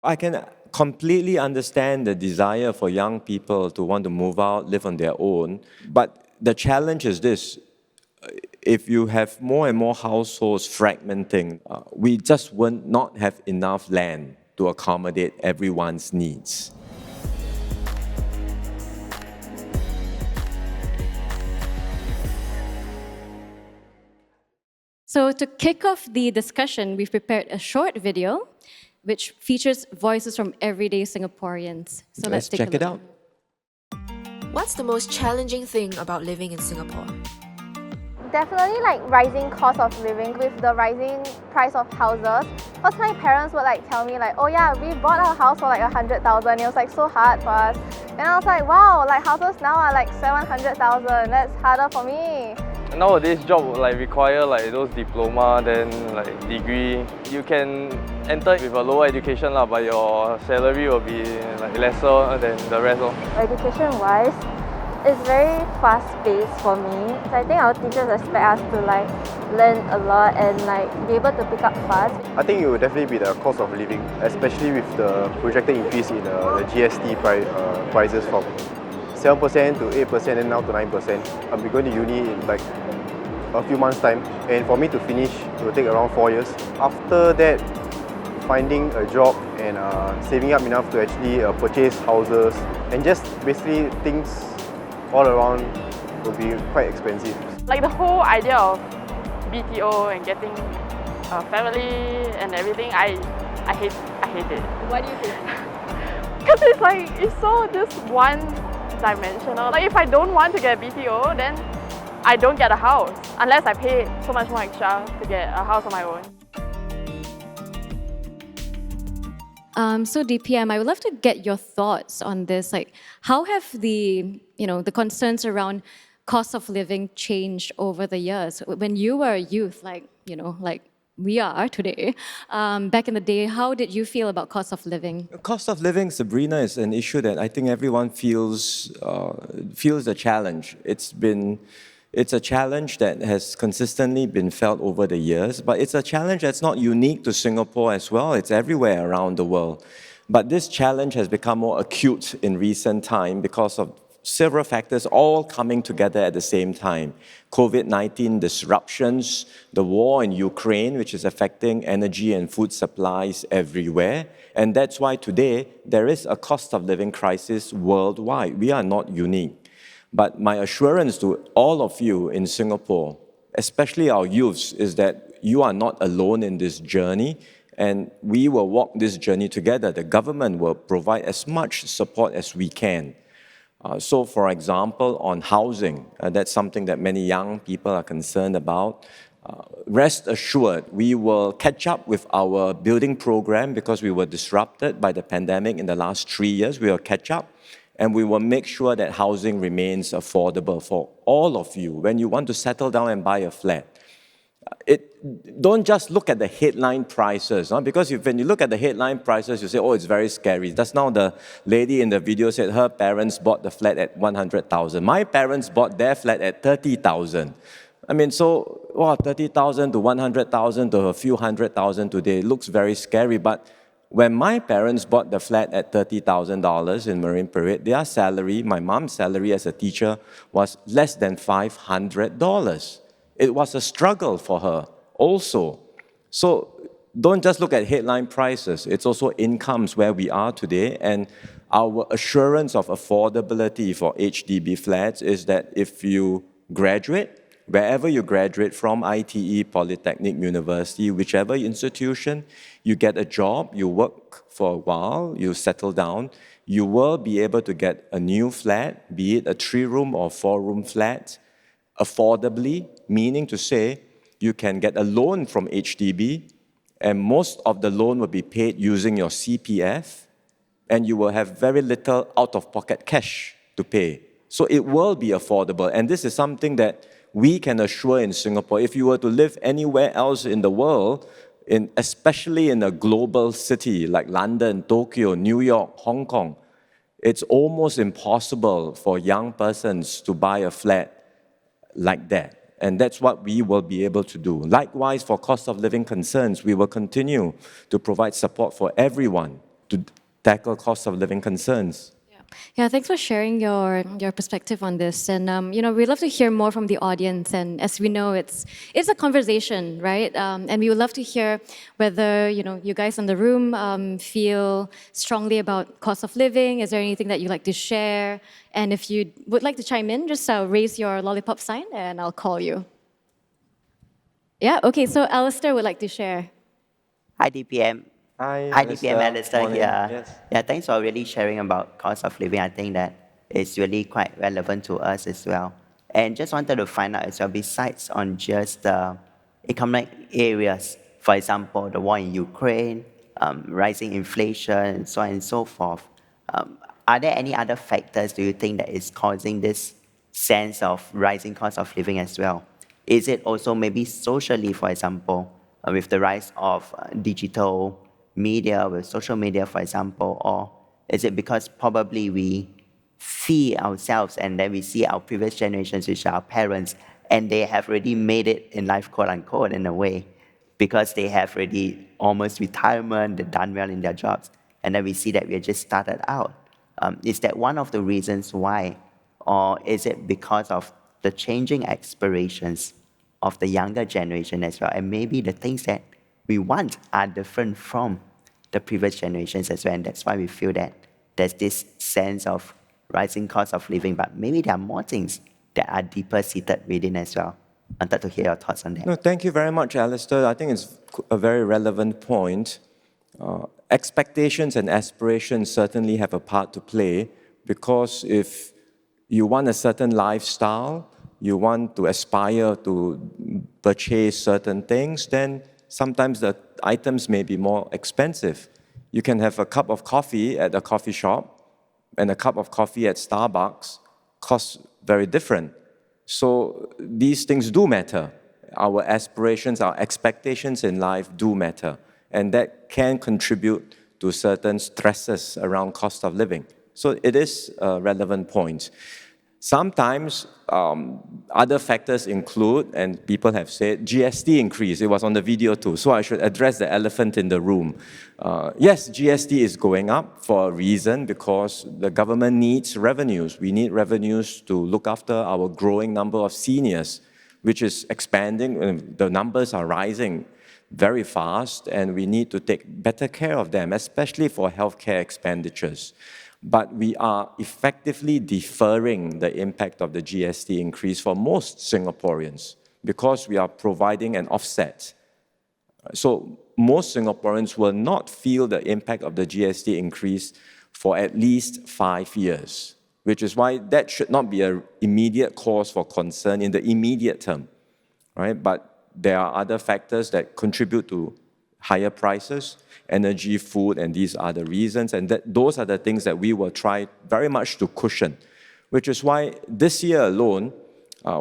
I can completely understand the desire for young people to want to move out, live on their own. But the challenge is this. If you have more and more households fragmenting, we just will not have enough land to accommodate everyone's needs. So to kick off the discussion, we've prepared a short video which features voices from everyday Singaporeans. So let's check it out. What's the most challenging thing about living in Singapore? Definitely rising cost of living with the rising price of houses. Because my parents would tell me oh yeah, we bought our house for 100,000. It was so hard for us. And I was wow, houses now are 700,000. That's harder for me. Nowadays, job require those diploma, then degree. You can enter with a lower education but your salary will be lesser than the rest. Education-wise, it's very fast-paced for me. So I think our teachers expect us to learn a lot and be able to pick up fast. I think it will definitely be the cost of living, especially with the projected increase in the GST prices from 7% to 8% and now to 9%. I'll be going to uni in a few months' time, and for me to finish, it will take around 4 years. After that, finding a job and saving up enough to actually purchase houses and just basically things all around will be quite expensive. The whole idea of BTO and getting a family and everything, I hate it. Why do you hate Because it's so just one-dimensional. If I don't want to get a BTO, then I don't get a house unless I pay so much more extra to get a house on my own. So DPM, I would love to get your thoughts on this. How have the concerns around cost of living changed over the years? When you were a youth, we are today, back in the day, how did you feel about cost of living? Cost of living, Sabrina, is an issue that I think everyone feels a challenge. It's a challenge that has consistently been felt over the years, but it's a challenge that's not unique to Singapore as well. It's everywhere around the world. But this challenge has become more acute in recent time because of several factors all coming together at the same time. COVID-19 disruptions, the war in Ukraine, which is affecting energy and food supplies everywhere. And that's why today there is a cost of living crisis worldwide. We are not unique. But my assurance to all of you in Singapore, especially our youths, is that you are not alone in this journey, and we will walk this journey together. The government will provide as much support as we can. So, for example, on housing, that's something that many young people are concerned about. Rest assured, we will catch up with our building program because we were disrupted by the pandemic in the last 3 years. We will catch up. And we will make sure that housing remains affordable for all of you when you want to settle down and buy a flat. Don't just look at the headline prices, because when you look at the headline prices, you say, oh, it's very scary. Just now the lady in the video said her parents bought the flat at 100,000. My parents bought their flat at 30,000. 30,000 to 100,000 to a few hundred thousand today looks very scary, but when my parents bought the flat at $30,000 in Marine Parade, their salary, my mom's salary as a teacher, was less than $500. It was a struggle for her also. So don't just look at headline prices. It's also incomes where we are today. And our assurance of affordability for HDB flats is that if you graduate, wherever you graduate from, ITE, Polytechnic, University, whichever institution, you get a job, you work for a while, you settle down, you will be able to get a new flat, be it a 3-room or 4-room flat, affordably, meaning to say you can get a loan from HDB, and most of the loan will be paid using your CPF, and you will have very little out-of-pocket cash to pay. So it will be affordable, and this is something that we can assure in Singapore. If you were to live anywhere else in the world, especially in a global city like London, Tokyo, New York, Hong Kong, it's almost impossible for young persons to buy a flat like that. And that's what we will be able to do. Likewise, for cost of living concerns, we will continue to provide support for everyone to tackle cost of living concerns. Yeah, thanks for sharing your perspective on this. And we'd love to hear more from the audience. And as we know, it's a conversation, right? And we would love to hear whether you guys in the room feel strongly about cost of living. Is there anything that you'd like to share? And if you would like to chime in, just raise your lollipop sign, and I'll call you. Yeah. Okay. So Alistair would like to share. Hi, DPM. Hi, DPM, Alistair Morning. here. Yes. Yeah, thanks for really sharing about cost of living. I think that it's really quite relevant to us as well. And just wanted to find out as well, besides on just the economic areas, for example, the war in Ukraine, rising inflation, so on and so forth, are there any other factors do you think that is causing this sense of rising cost of living as well? Is it also maybe socially, for example, with the rise of digital media, with social media, for example, or is it because probably we see ourselves and then we see our previous generations, which are our parents, and they have already made it in life, quote unquote, in a way, because they have already almost retirement, they've done well in their jobs, and then we see that we have just started out. Is that one of the reasons why, or is it because of the changing aspirations of the younger generation as well, and maybe the things that we want are different from the previous generations as well, and that's why we feel that there's this sense of rising cost of living, but maybe there are more things that are deeper seated within as well. I wanted to hear your thoughts on that. No, thank you very much, Alistair. I think it's a very relevant point. Expectations and aspirations certainly have a part to play, because if you want a certain lifestyle, you want to aspire to purchase certain things, then sometimes the items may be more expensive. You can have a cup of coffee at a coffee shop, and a cup of coffee at Starbucks costs very different. So these things do matter. Our aspirations, our expectations in life do matter, and that can contribute to certain stresses around cost of living. So it is a relevant point. Sometimes other factors include, and people have said, GST increase. It was on the video too, so I should address the elephant in the room. Yes, GST is going up for a reason, because the government needs revenues. We need revenues to look after our growing number of seniors, which is expanding. The numbers are rising very fast, and we need to take better care of them, especially for healthcare expenditures. But we are effectively deferring the impact of the GST increase for most Singaporeans, because we are providing an offset. So most Singaporeans will not feel the impact of the GST increase for at least 5 years, which is why that should not be an immediate cause for concern in the immediate term, right? But there are other factors that contribute to higher prices, energy, food, and these are the reasons. And those are the things that we will try very much to cushion, which is why this year alone,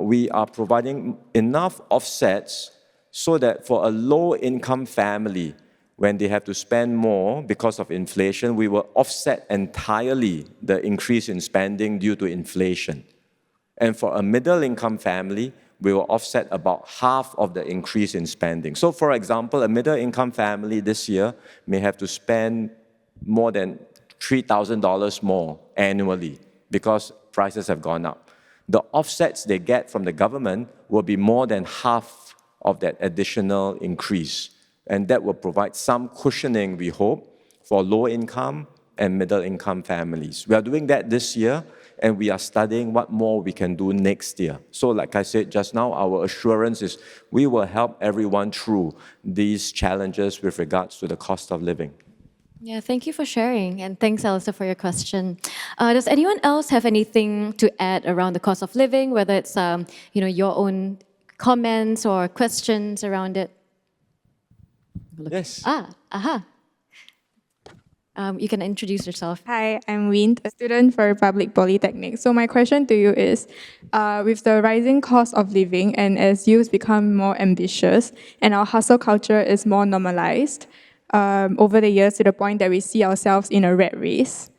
we are providing enough offsets so that for a low-income family, when they have to spend more because of inflation, we will offset entirely the increase in spending due to inflation. And for a middle-income family, we will offset about half of the increase in spending. So for example, a middle-income family this year may have to spend more than $3,000 more annually because prices have gone up. The offsets they get from the government will be more than half of that additional increase. And that will provide some cushioning, we hope, for low-income and middle-income families. We are doing that this year, and we are studying what more we can do next year. So like I said just now, our assurance is we will help everyone through these challenges with regards to the cost of living. Yeah, thank you for sharing, and thanks, Alistair, for your question. Does anyone else have anything to add around the cost of living, whether it's your own comments or questions around it? Yes. You can introduce yourself. Hi, I'm Wint, a student for Public Polytechnic. So my question to you is, with the rising cost of living and as youth become more ambitious and our hustle culture is more normalized over the years to the point that we see ourselves in a rat race,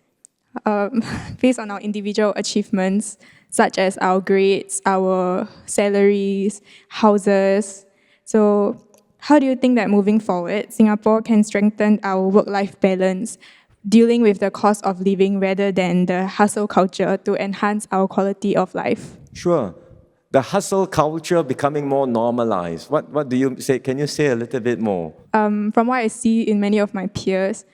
based on our individual achievements, such as our grades, our salaries, houses. So how do you think that moving forward, Singapore can strengthen our work-life balance dealing with the cost of living rather than the hustle culture to enhance our quality of life? Sure. The hustle culture becoming more normalized. What do you say? Can you say a little bit more? From what I see in many of my peers,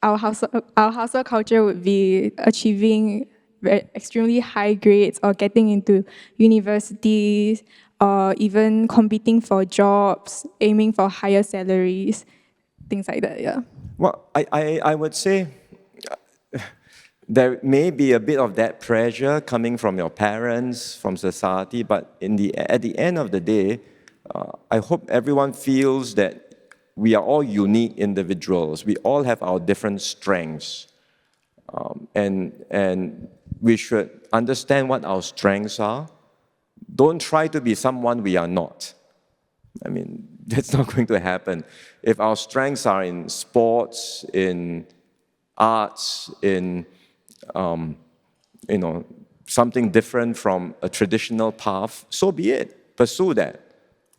our hustle culture would be achieving extremely high grades or getting into universities or even competing for jobs, aiming for higher salaries, things like that, yeah. Well, I would say there may be a bit of that pressure coming from your parents, from society, but at the end of the day, I hope everyone feels that we are all unique individuals. We all have our different strengths. And we should understand what our strengths are. Don't try to be someone we are not. I mean, that's not going to happen. If our strengths are in sports, in arts, in something different from a traditional path, so be it. Pursue that,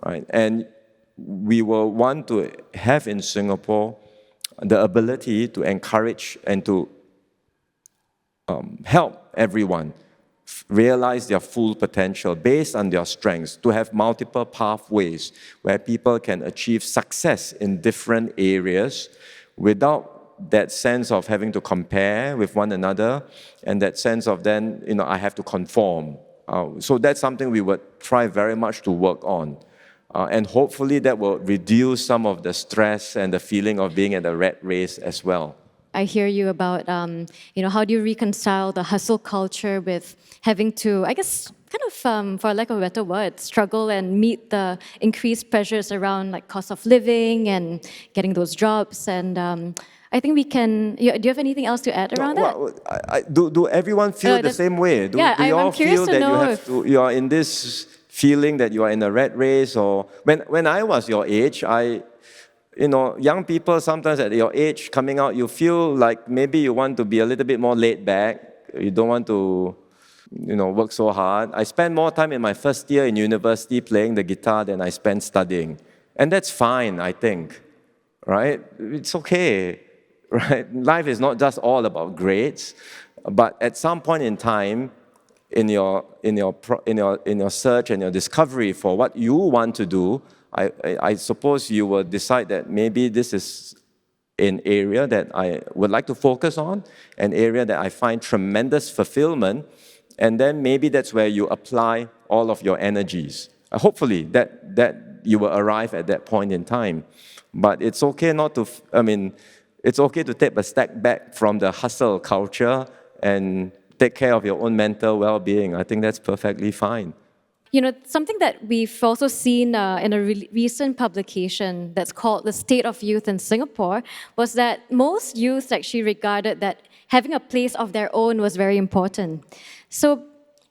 right? And we will want to have in Singapore the ability to encourage and to help everyone realize their full potential based on their strengths, to have multiple pathways where people can achieve success in different areas without that sense of having to compare with one another and that sense of then, I have to conform. So that's something we would try very much to work on. And hopefully that will reduce some of the stress and the feeling of being at a rat race as well. I hear you about, how do you reconcile the hustle culture with having to, I guess, kind of, for lack of a better word, struggle and meet the increased pressures around like cost of living and getting those jobs. And I think we can. Do you have anything else to add around that? Do everyone feel the same way? Do yeah, we all I'm curious feel to that know you are in this feeling that you are in a rat race? Or when I was your age, young people sometimes at your age coming out, you feel like maybe you want to be a little bit more laid back. You don't want to, work so hard. I spent more time in my first year in university playing the guitar than I spent studying. And that's fine, I think, right? It's okay, right? Life is not just all about grades, but at some point in time, in your search and your discovery for what you want to do, I suppose you will decide that maybe this is an area that I would like to focus on, an area that I find tremendous fulfillment, and then maybe that's where you apply all of your energies. Hopefully that you will arrive at that point in time. But it's okay it's okay to take a step back from the hustle culture and take care of your own mental well-being. I think that's perfectly fine. Something that we've also seen in a recent publication that's called The State of Youth in Singapore was that most youth actually regarded that having a place of their own was very important. So,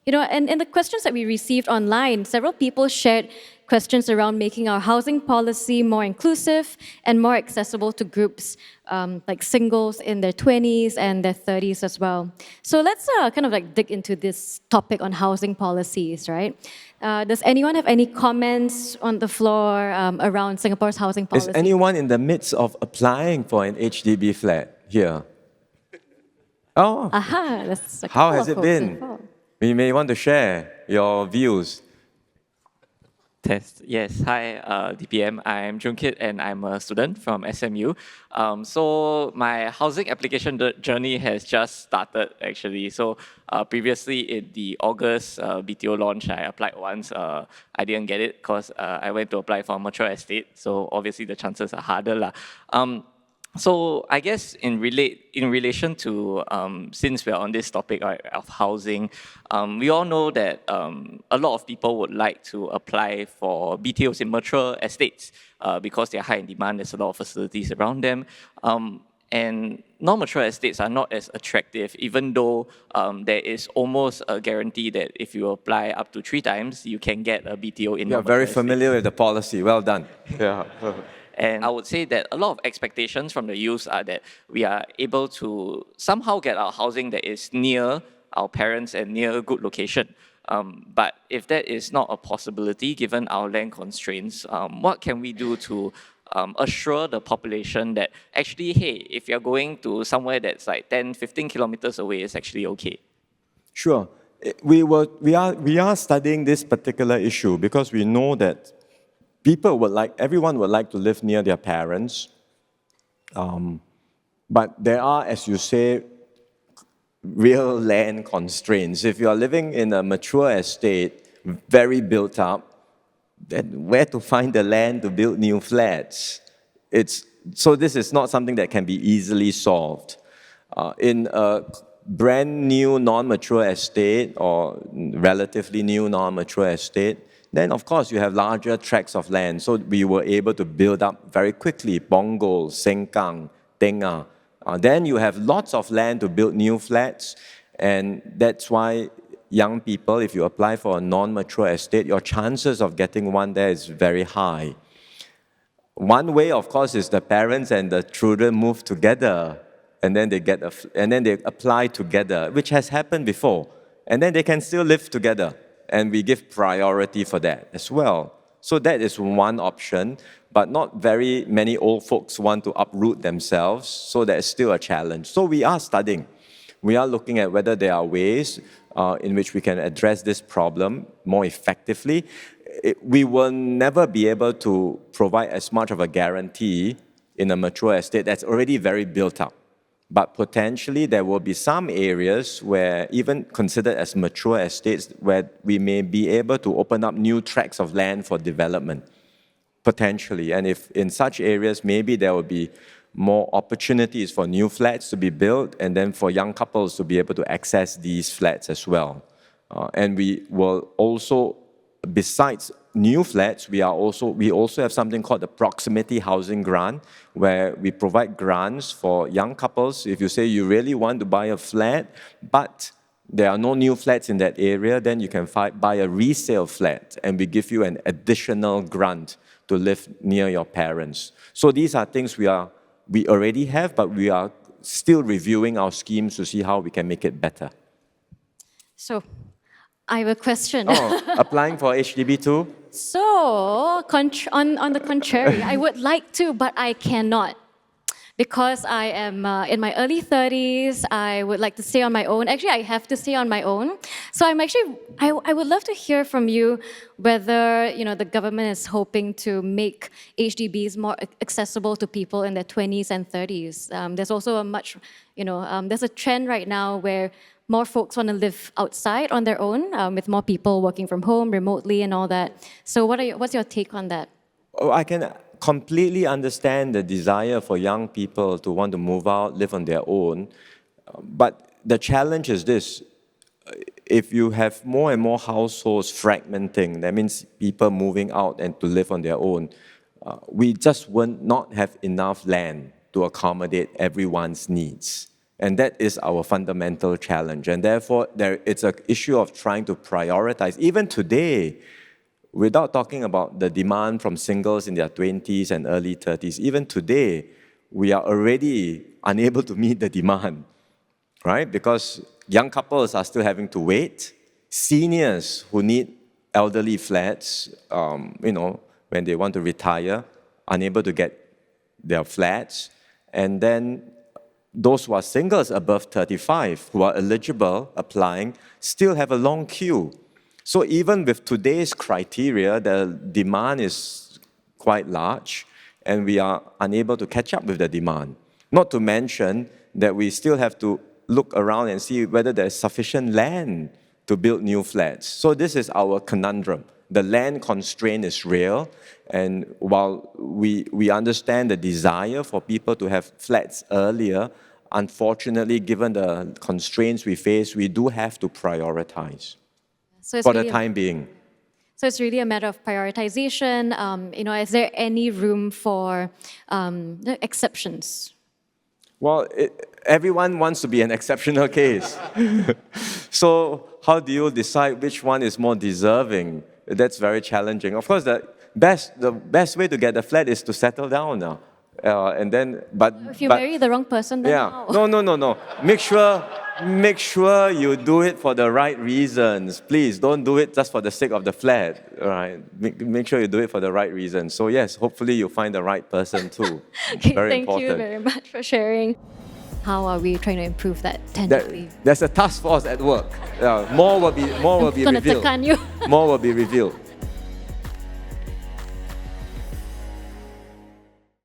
and in the questions that we received online, several people shared questions around making our housing policy more inclusive and more accessible to groups like singles in their 20s and their 30s as well. So let's kind of like dig into this topic on housing policies, right? Does anyone have any comments on the floor around Singapore's housing policy? Is anyone in the midst of applying for an HDB flat here? Oh, Aha, that's how has it been? You may want to share your views. Test. Yes. Hi, DPM. I'm Junkit and I'm a student from SMU. So my housing application journey has just started actually. So previously in the August BTO launch, I applied once. I didn't get it because I went to apply for a mature estate. So obviously the chances are harder lah. So I guess in relation to since we're on this topic of housing, we all know that a lot of people would like to apply for BTOs in mature estates because they're high in demand. There's a lot of facilities around them, and non-mature estates are not as attractive, even though there is almost a guarantee that if you apply up to 3 times, you can get a BTO in. You're very familiar with the policy. Well done. Yeah. And I would say that a lot of expectations from the youth are that we are able to somehow get our housing that is near our parents and near a good location. But if that is not a possibility, given our land constraints, what can we do to assure the population that actually, hey, if you're going to somewhere that's like 10, 15 kilometers away, it's actually okay? Sure. We are studying this particular issue because we know that everyone would like to live near their parents. But there are, as you say, real land constraints. If you are living in a mature estate, very built up, then where to find the land to build new flats? So this is not something that can be easily solved. In a brand new non-mature estate or relatively new non-mature estate, then of course you have larger tracts of land. So we were able to build up very quickly, Punggol, Sengkang, Tengah. Then you have lots of land to build new flats, and that's why young people, if you apply for a non-mature estate, your chances of getting one there is very high. One way, of course, is the parents and the children move together, and then they apply together, which has happened before, and then they can still live together, and we give priority for that as well. So that is one option, but not very many old folks want to uproot themselves, so that's still a challenge. So we are studying. We are looking at whether there are ways in which we can address this problem more effectively. We will never be able to provide as much of a guarantee in a mature estate that's already very built up. But potentially there will be some areas where, even considered as mature estates, where we may be able to open up new tracts of land for development, potentially. And if in such areas, maybe there will be more opportunities for new flats to be built, and then for young couples to be able to access these flats as well. And we will also, besides new flats, we also have something called the proximity housing grant, where we provide grants for young couples. If you say you really want to buy a flat, but there are no new flats in that area, then you can buy a resale flat, and we give you an additional grant to live near your parents. So these are things we already have, but we are still reviewing our schemes to see how we can make it better. So, I have a question. Applying for HDB too? So, on the contrary, I would like to, but I cannot. Because I am in my early 30s, I would like to stay on my own. Actually, I have to stay on my own. So I would love to hear from you whether the government is hoping to make HDBs more accessible to people in their 20s and 30s. There's also there's a trend right now where more folks want to live outside on their own, with more people working from home, remotely, and all that. So what's your take on that? I can completely understand the desire for young people to want to move out, live on their own. But the challenge is this: if you have more and more households fragmenting, that means people moving out and to live on their own, we just will not have enough land to accommodate everyone's needs. And that is our fundamental challenge. And therefore, it's an issue of trying to prioritize. Even today, without talking about the demand from singles in their 20s and early 30s, even today, we are already unable to meet the demand, right? Because young couples are still having to wait. Seniors who need elderly flats, when they want to retire, unable to get their flats. And then those who are singles above 35, who are eligible, applying, still have a long queue. So even with today's criteria, the demand is quite large, and we are unable to catch up with the demand. Not to mention that we still have to look around and see whether there's sufficient land to build new flats. So this is our conundrum. The land constraint is real, and while we understand the desire for people to have flats earlier, unfortunately, given the constraints we face, we do have to prioritize. For the time being. So it's really a matter of prioritization. Is there any room for exceptions? Well, everyone wants to be an exceptional case. So how do you decide which one is more deserving? That's very challenging. Of course, the best way to get a flat is to settle down now. If you marry the wrong person, then how? No. Make make sure you do it for the right reasons. Please don't do it just for the sake of the flat. All right, make sure you do it for the right reasons. So yes, hopefully you find the right person too. Okay, Very thank important. you very much for sharing. How are we trying to improve that tangibly? There's a task force at work. More will be Gonna revealed. tekan you. More will be revealed.